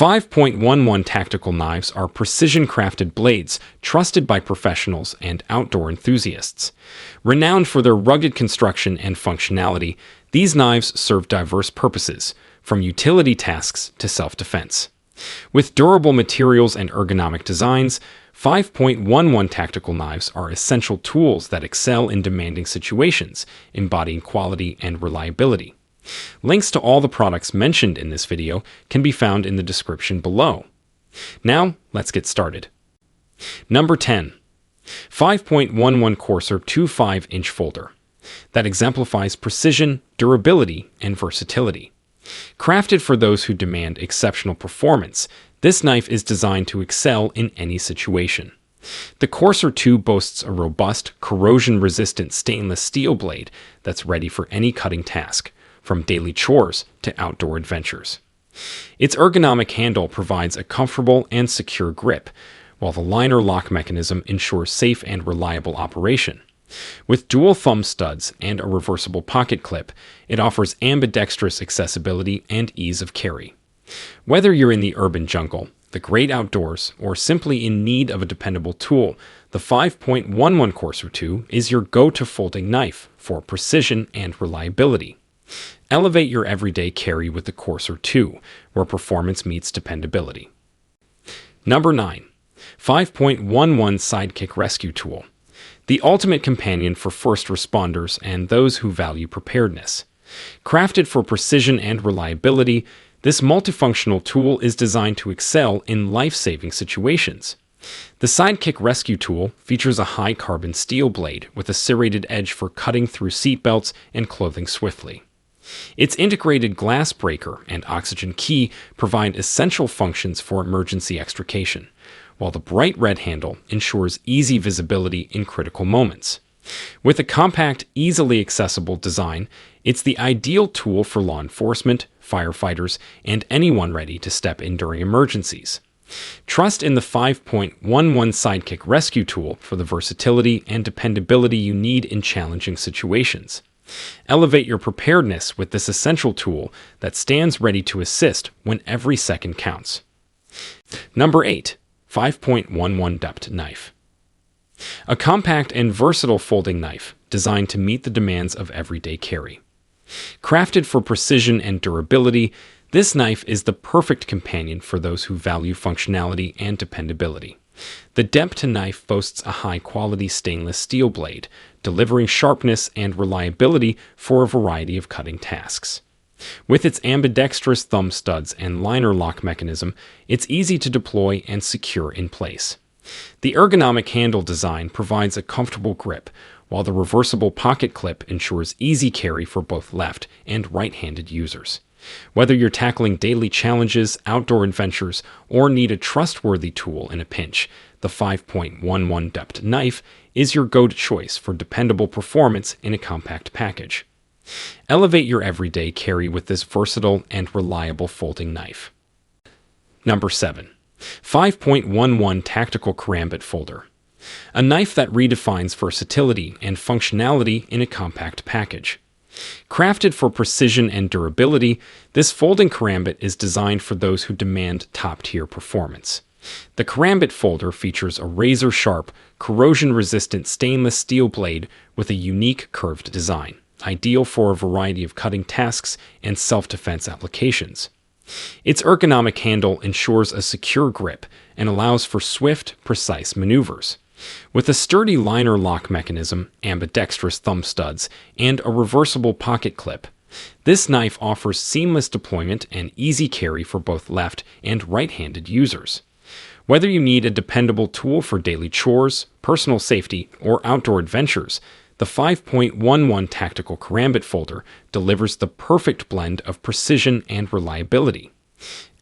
5.11 tactical knives are precision-crafted blades trusted by professionals and outdoor enthusiasts. Renowned for their rugged construction and functionality, these knives serve diverse purposes, from utility tasks to self-defense. With durable materials and ergonomic designs, 5.11 tactical knives are essential tools that excel in demanding situations, embodying quality and reliability. Links to all the products mentioned in this video can be found in the description below. Now, let's get started. Number 10. 5.11 Corsair 2.5-inch folder that exemplifies precision, durability, and versatility. Crafted for those who demand exceptional performance, this knife is designed to excel in any situation. The Corsair 2 boasts a robust, corrosion-resistant stainless steel blade that's ready for any cutting task, from daily chores to outdoor adventures. Its ergonomic handle provides a comfortable and secure grip, while the liner lock mechanism ensures safe and reliable operation. With dual thumb studs and a reversible pocket clip, it offers ambidextrous accessibility and ease of carry. Whether you're in the urban jungle, the great outdoors, or simply in need of a dependable tool, the 5.11 Corsair 2 is your go-to folding knife for precision and reliability. Elevate your everyday carry with the Corsair 2, where performance meets dependability. Number 9. 5.11 Sidekick Rescue Tool. The ultimate companion for first responders and those who value preparedness. Crafted for precision and reliability, this multifunctional tool is designed to excel in life-saving situations. The Sidekick Rescue Tool features a high-carbon steel blade with a serrated edge for cutting through seatbelts and clothing swiftly. Its integrated glass breaker and oxygen key provide essential functions for emergency extrication, while the bright red handle ensures easy visibility in critical moments. With a compact, easily accessible design, it's the ideal tool for law enforcement, firefighters, and anyone ready to step in during emergencies. Trust in the 5.11 Sidekick Rescue Tool for the versatility and dependability you need in challenging situations. Elevate your preparedness with this essential tool that stands ready to assist when every second counts. Number 8. 5.11 Depth Knife. A compact and versatile folding knife designed to meet the demands of everyday carry. Crafted for precision and durability, this knife is the perfect companion for those who value functionality and dependability. The depth knife boasts a high-quality stainless steel blade, delivering sharpness and reliability for a variety of cutting tasks. With its ambidextrous thumb studs and liner lock mechanism, it's easy to deploy and secure in place. The ergonomic handle design provides a comfortable grip, while the reversible pocket clip ensures easy carry for both left and right-handed users. Whether you're tackling daily challenges, outdoor adventures, or need a trustworthy tool in a pinch, the 5.11 Depth Knife is your go-to choice for dependable performance in a compact package. Elevate your everyday carry with this versatile and reliable folding knife. Number 7. 5.11 Tactical Karambit Folder. A knife that redefines versatility and functionality in a compact package. Crafted for precision and durability, this folding karambit is designed for those who demand top-tier performance. The karambit folder features a razor-sharp, corrosion-resistant stainless steel blade with a unique curved design, ideal for a variety of cutting tasks and self-defense applications. Its ergonomic handle ensures a secure grip and allows for swift, precise maneuvers. With a sturdy liner lock mechanism, ambidextrous thumb studs, and a reversible pocket clip, this knife offers seamless deployment and easy carry for both left and right-handed users. Whether you need a dependable tool for daily chores, personal safety, or outdoor adventures, the 5.11 Tactical Karambit Folder delivers the perfect blend of precision and reliability.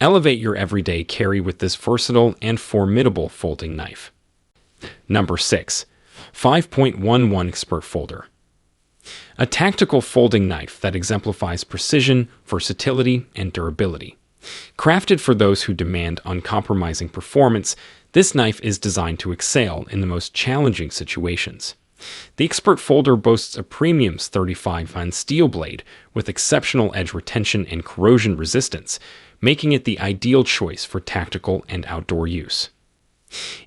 Elevate your everyday carry with this versatile and formidable folding knife. Number 6. 5.11 xprt Folder. A tactical folding knife that exemplifies precision, versatility, and durability. Crafted for those who demand uncompromising performance, this knife is designed to excel in the most challenging situations. The xprt folder boasts a premium 35-fine steel blade with exceptional edge retention and corrosion resistance, making it the ideal choice for tactical and outdoor use.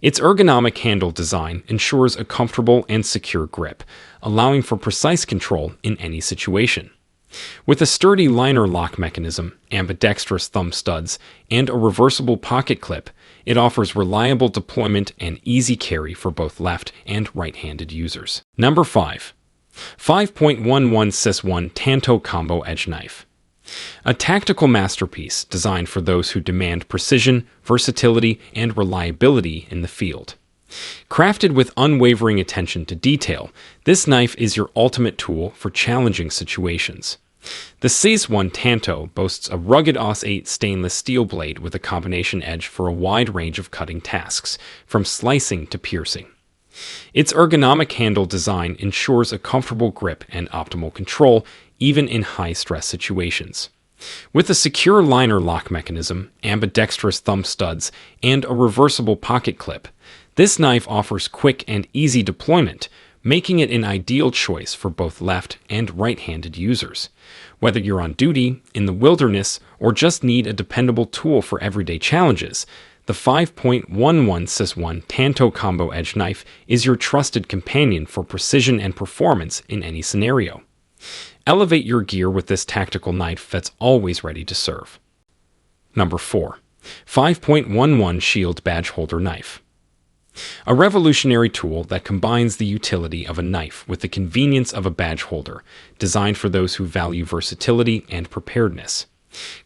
Its ergonomic handle design ensures a comfortable and secure grip, allowing for precise control in any situation. With a sturdy liner lock mechanism, ambidextrous thumb studs, and a reversible pocket clip, it offers reliable deployment and easy carry for both left and right-handed users. Number 5. 5.11 Cis1 Tanto Combo Edge Knife. A tactical masterpiece designed for those who demand precision, versatility, and reliability in the field. Crafted with unwavering attention to detail, this knife is your ultimate tool for challenging situations. The Cis1 Tanto boasts a rugged AUS-8 stainless steel blade with a combination edge for a wide range of cutting tasks, from slicing to piercing. Its ergonomic handle design ensures a comfortable grip and optimal control, even in high-stress situations. With a secure liner lock mechanism, ambidextrous thumb studs, and a reversible pocket clip, this knife offers quick and easy deployment, making it an ideal choice for both left and right-handed users. Whether you're on duty, in the wilderness, or just need a dependable tool for everyday challenges, the 5.11 Cis1 Tanto Combo Edge Knife is your trusted companion for precision and performance in any scenario. Elevate your gear with this tactical knife that's always ready to serve. Number 4. 5.11 Shield Badge Holder Knife. A revolutionary tool that combines the utility of a knife with the convenience of a badge holder, designed for those who value versatility and preparedness.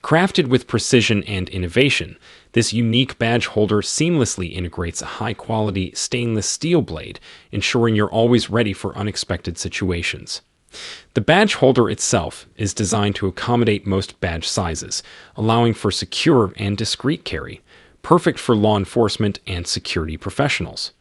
Crafted with precision and innovation, this unique badge holder seamlessly integrates a high-quality stainless steel blade, ensuring you're always ready for unexpected situations. The badge holder itself is designed to accommodate most badge sizes, allowing for secure and discreet carry, perfect for law enforcement and security professionals.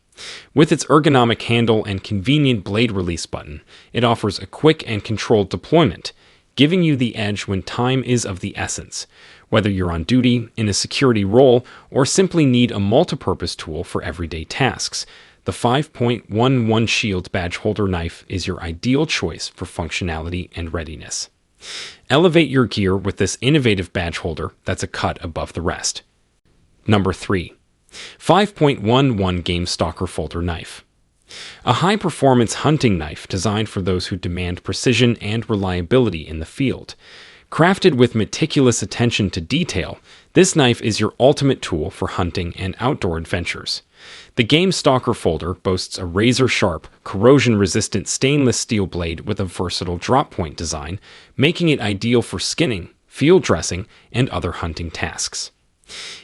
With its ergonomic handle and convenient blade release button, it offers a quick and controlled deployment, giving you the edge when time is of the essence. Whether you're on duty, in a security role, or simply need a multipurpose tool for everyday tasks, the 5.11 Shield Badge Holder Knife is your ideal choice for functionality and readiness. Elevate your gear with this innovative badge holder that's a cut above the rest. Number 3. 5.11 Game Stalker Folder Knife. A high-performance hunting knife designed for those who demand precision and reliability in the field. Crafted with meticulous attention to detail, this knife is your ultimate tool for hunting and outdoor adventures. The Game Stalker folder boasts a razor-sharp, corrosion-resistant stainless steel blade with a versatile drop-point design, making it ideal for skinning, field dressing, and other hunting tasks.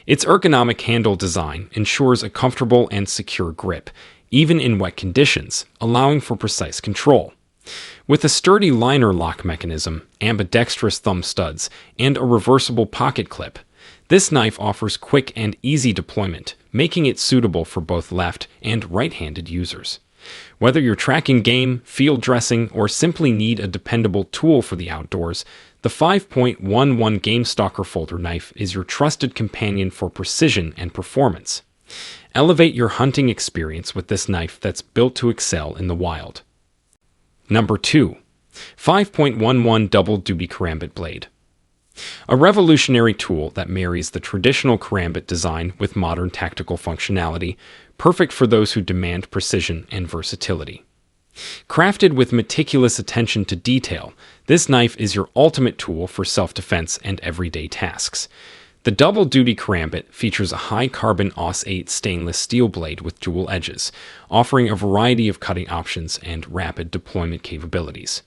Its ergonomic handle design ensures a comfortable and secure grip, even in wet conditions, allowing for precise control. With a sturdy liner lock mechanism, ambidextrous thumb studs, and a reversible pocket clip, this knife offers quick and easy deployment, making it suitable for both left and right-handed users. Whether you're tracking game, field dressing, or simply need a dependable tool for the outdoors, the 5.11 Game Stalker Folder Knife is your trusted companion for precision and performance. Elevate your hunting experience with this knife that's built to excel in the wild. Number 2. 5.11 Double Duty Karambit Blade. A revolutionary tool that marries the traditional karambit design with modern tactical functionality, perfect for those who demand precision and versatility. Crafted with meticulous attention to detail, this knife is your ultimate tool for self-defense and everyday tasks. The double-duty karambit features a high-carbon AUS-8 stainless steel blade with dual edges, offering a variety of cutting options and rapid deployment capabilities.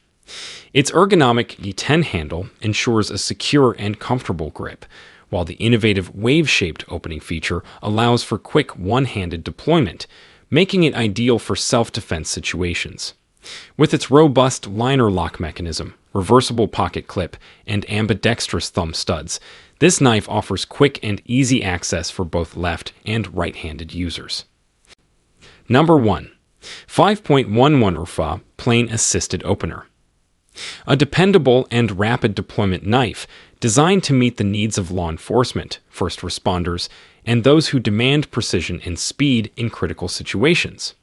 Its ergonomic E10 handle ensures a secure and comfortable grip, while the innovative wave-shaped opening feature allows for quick one-handed deployment, making it ideal for self-defense situations. With its robust liner lock mechanism, reversible pocket clip, and ambidextrous thumb studs, this knife offers quick and easy access for both left and right-handed users. Number 1. 5.11 Urfa Plain Assisted Opener. A dependable and rapid deployment knife designed to meet the needs of law enforcement, first responders, and those who demand precision and speed in critical situations.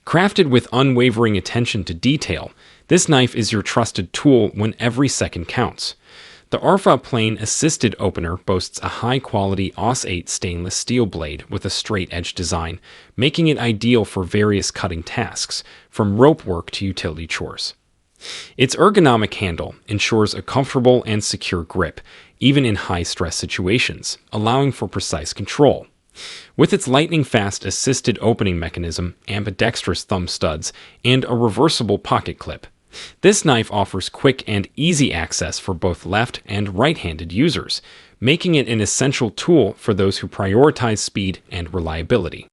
Crafted with unwavering attention to detail, this knife is your trusted tool when every second counts. The ARFA plane assisted opener boasts a high-quality AUS-8 stainless steel blade with a straight-edge design, making it ideal for various cutting tasks, from rope work to utility chores. Its ergonomic handle ensures a comfortable and secure grip, even in high-stress situations, allowing for precise control. With its lightning-fast assisted opening mechanism, ambidextrous thumb studs, and a reversible pocket clip, this knife offers quick and easy access for both left and right-handed users, making it an essential tool for those who prioritize speed and reliability.